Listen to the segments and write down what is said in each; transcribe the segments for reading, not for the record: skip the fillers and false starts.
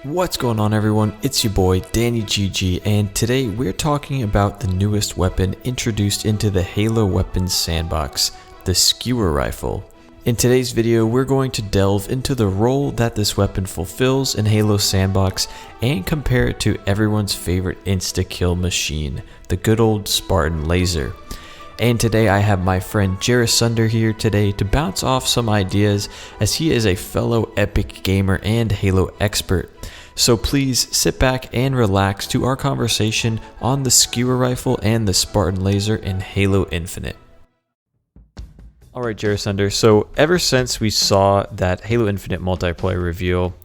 What's going on, everyone? It's your boy Danny GG, and today we're talking about the newest weapon introduced into the Halo weapons sandbox, the Skewer rifle. In today's video, we're going to delve into the role that this weapon fulfills in Halo sandbox and compare it to everyone's favorite insta-kill machine, the good old Spartan laser. And today I have my friend Jerasunder here today to bounce off some ideas, as he is a fellow epic gamer and Halo expert. So please sit back and relax to our conversation on the Skewer rifle and the Spartan laser in Halo Infinite. Alright Jerasunder, so ever since we saw that Halo Infinite multiplayer reveal,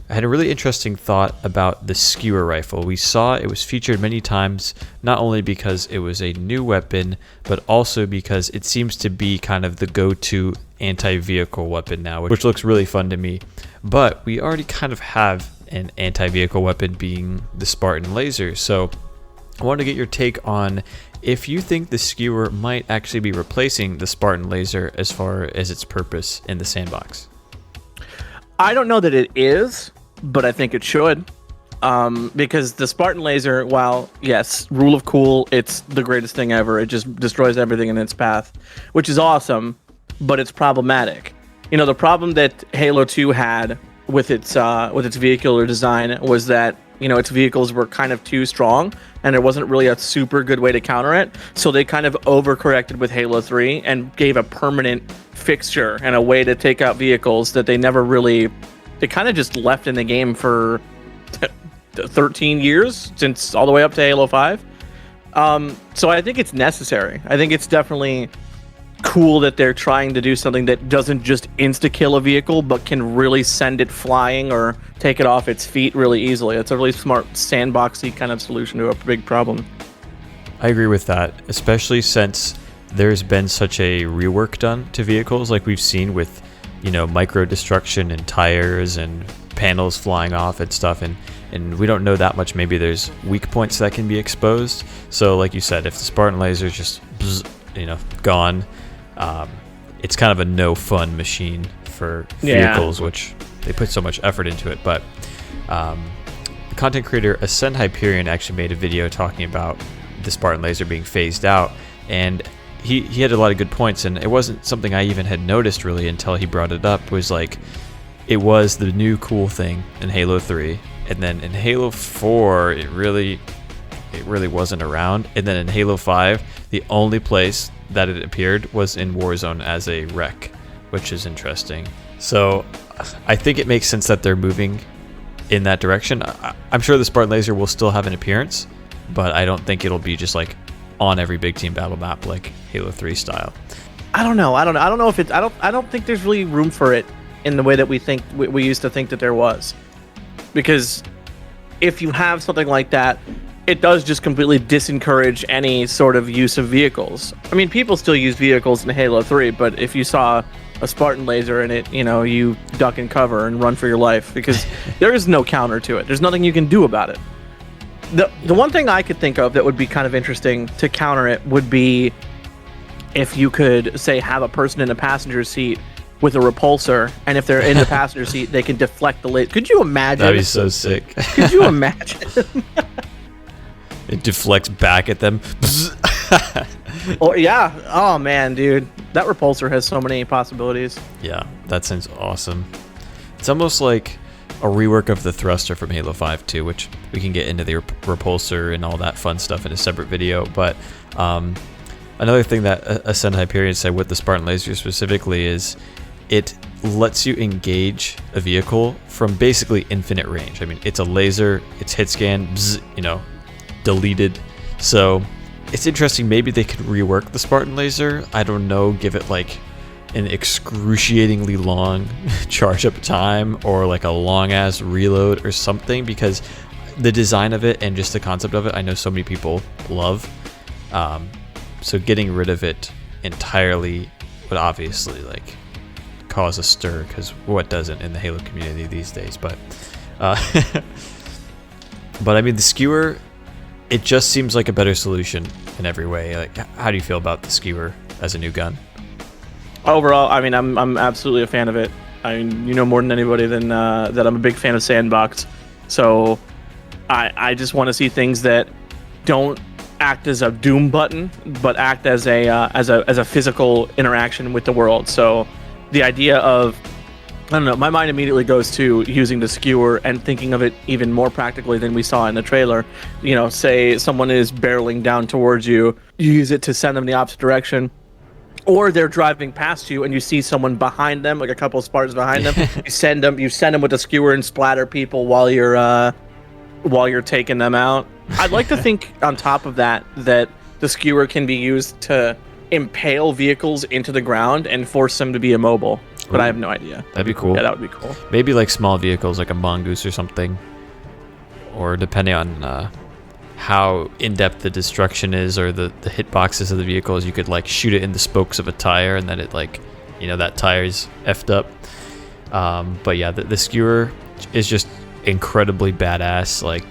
I had a really interesting thought about the Skewer rifle. We saw it was featured many times, not only because it was a new weapon, but also because it seems to be kind of the go-to anti-vehicle weapon now, which looks really fun to me. But we already kind of have an anti-vehicle weapon being the Spartan laser, so I want to get your take on if you think the Skewer might actually be replacing the Spartan laser as far as its purpose in the sandbox. I don't know that it is, but I think it should, because the Spartan laser, while yes, rule of cool, it's the greatest thing ever. It just destroys everything in its path, which is awesome, but it's problematic. You know, the problem that Halo 2 had with its vehicular design was that, you know, its vehicles were kind of too strong, and there wasn't really a super good way to counter it. So they kind of overcorrected with Halo 3 and gave a permanent fixture and a way to take out vehicles that they never really, they kind of just left in the game for 13 years, since all the way up to Halo 5. So I think it's necessary. I think it's definitely cool that they're trying to do something that doesn't just insta-kill a vehicle, but can really send it flying or take it off its feet really easily. It's a really smart sandboxy kind of solution to a big problem. I agree with that, especially since there's been such a rework done to vehicles, like we've seen with, you know, micro destruction and tires and panels flying off and stuff, and we don't know that much. Maybe there's weak points that can be exposed. So like you said, if the Spartan laser is just gone, it's kind of a no fun machine for vehicles, which they put so much effort into it. But the content creator Ascend Hyperion actually made a video talking about the Spartan laser being phased out, and he had a lot of good points, and it wasn't something I even had noticed really until he brought it up. Was like, it was the new cool thing in Halo 3, and then in Halo 4 it really wasn't around, and then in Halo 5 the only place that it appeared was in Warzone as a wreck, which is interesting. So I think it makes sense that they're moving in that direction. I'm sure the Spartan laser will still have an appearance, but I don't think it'll be just like on every big team battle map like Halo 3 style. I don't know if it's, I don't think there's really room for it in the way that we used to think that there was. Because if you have something like that, it does just completely disencourage any sort of use of vehicles. I mean, people still use vehicles in Halo 3, but if you saw a Spartan laser in it, you know, you duck and cover and run for your life, because there is no counter to it. There's nothing you can do about it. The one thing I could think of that would be kind of interesting to counter it would be if you could, say, have a person in a passenger seat with a repulsor, and if they're in the passenger seat, they can deflect the laser. Could you imagine? That'd be so sick. Could you imagine? It deflects back at them. Or yeah. Oh man, dude. That repulsor has so many possibilities. Yeah, that sounds awesome. It's almost like a rework of the thruster from Halo 5 too, which we can get into the repulsor and all that fun stuff in a separate video. But another thing that Ascend Hyperion said with the Spartan laser specifically is it lets you engage a vehicle from basically infinite range. I mean, it's a laser, it's hit scan, bzz, deleted. So it's interesting. Maybe they could rework the Spartan laser. I don't know, give it like an excruciatingly long charge up time, or like a long ass reload or something, because the design of it and just the concept of it, I know so many people love. So getting rid of it entirely would obviously like cause a stir, because what doesn't in the Halo community these days? But but I mean, the Skewer, it just seems like a better solution in every way. Like, how do you feel about the Skewer as a new gun? Overall, I mean, I'm absolutely a fan of it. I mean, you know more than anybody that I'm a big fan of sandbox. So I just want to see things that don't act as a doom button, but act as a physical interaction with the world. So the idea of, I don't know, my mind immediately goes to using the skewer and thinking of it even more practically than we saw in the trailer. You know, say someone is barreling down towards you, you use it to send them the opposite direction. Or they're driving past you and you see someone behind them, like a couple of Spartans behind them. You send them with the skewer and splatter people while you're taking them out. I'd like to think on top of that the skewer can be used to impale vehicles into the ground and force them to be immobile. But I have no idea. That'd be cool. Yeah, that would be cool. Maybe like small vehicles, like a mongoose or something. Or depending on how in-depth the destruction is, or the hitboxes of the vehicles, you could like shoot it in the spokes of a tire, and then it like, you know, that tire's effed up. But yeah, the skewer is just incredibly badass. Like,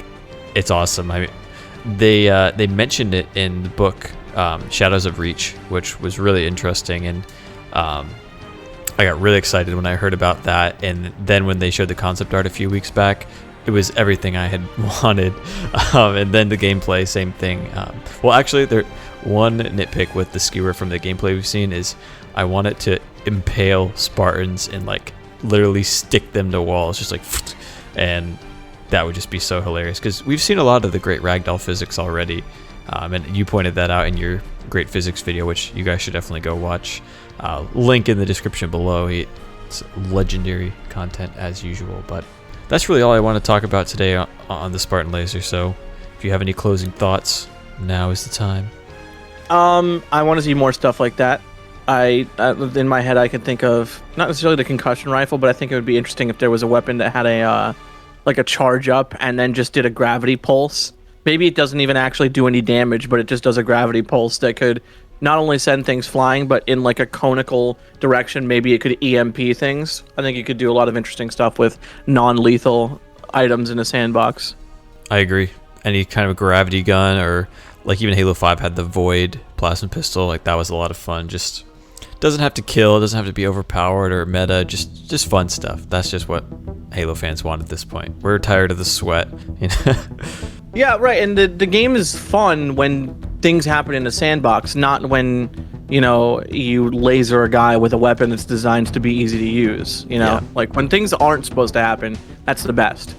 it's awesome. I mean, they mentioned it in the book Shadows of Reach, which was really interesting, and I got really excited when I heard about that. And then when they showed the concept art a few weeks back, it was everything I had wanted. And then the gameplay, same thing. Well, actually, one nitpick with the skewer from the gameplay we've seen is I want it to impale Spartans and like literally stick them to walls, just like, and that would just be so hilarious, because we've seen a lot of the great ragdoll physics already. And you pointed that out in your great physics video, which you guys should definitely go watch. Link in the description below. It's legendary content as usual. But that's really all I want to talk about today on the Spartan Laser. So if you have any closing thoughts, now is the time. I want to see more stuff like that. In my head, I can think of not necessarily the concussion rifle, but I think it would be interesting if there was a weapon that had a charge up and then just did a gravity pulse. Maybe it doesn't even actually do any damage, but it just does a gravity pulse that could not only send things flying, but in like a conical direction. Maybe it could EMP things. I think you could do a lot of interesting stuff with non-lethal items in a sandbox. I agree. Any kind of gravity gun, or like even Halo 5 had the Void plasma pistol. Like, that was a lot of fun. Just doesn't have to kill, doesn't have to be overpowered or meta, just fun stuff. That's just what Halo fans want at this point. We're tired of the sweat. You know? Yeah, right. And the game is fun when things happen in a sandbox, not when, you know, you laser a guy with a weapon that's designed to be easy to use. You know, like when things aren't supposed to happen, that's the best.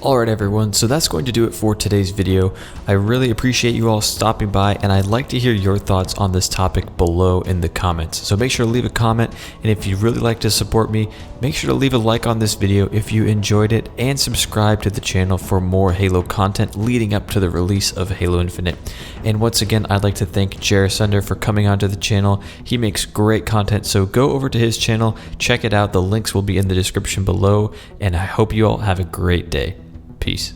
Alright everyone, so that's going to do it for today's video. I really appreciate you all stopping by, and I'd like to hear your thoughts on this topic below in the comments. So make sure to leave a comment, and if you'd really like to support me, make sure to leave a like on this video if you enjoyed it, and subscribe to the channel for more Halo content leading up to the release of Halo Infinite. And once again, I'd like to thank Jerasunder for coming onto the channel. He makes great content, so go over to his channel, check it out. The links will be in the description below, and I hope you all have a great day. Peace.